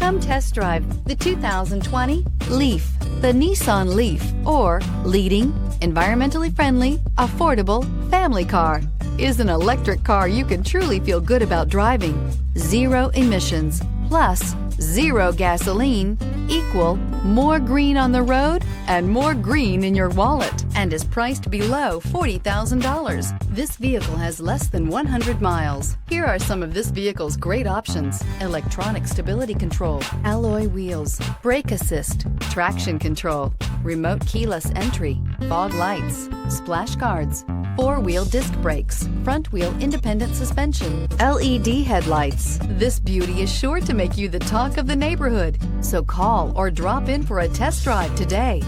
Come test drive the 2020 Leaf. The Nissan Leaf, or leading, environmentally friendly, affordable family car, is an electric car you can truly feel good about driving. Zero emissions plus zero gasoline equal more green on the road and more green in your wallet, and is priced below $40,000. This vehicle has less than 100 miles. Here are some of this vehicle's great options: electronic stability control, alloy wheels, brake assist, traction control, remote keyless entry, fog lights, splash guards, four-wheel disc brakes, front-wheel independent suspension, LED headlights. This beauty is sure to make you the talk of the neighborhood. So call or drop in for a test drive today.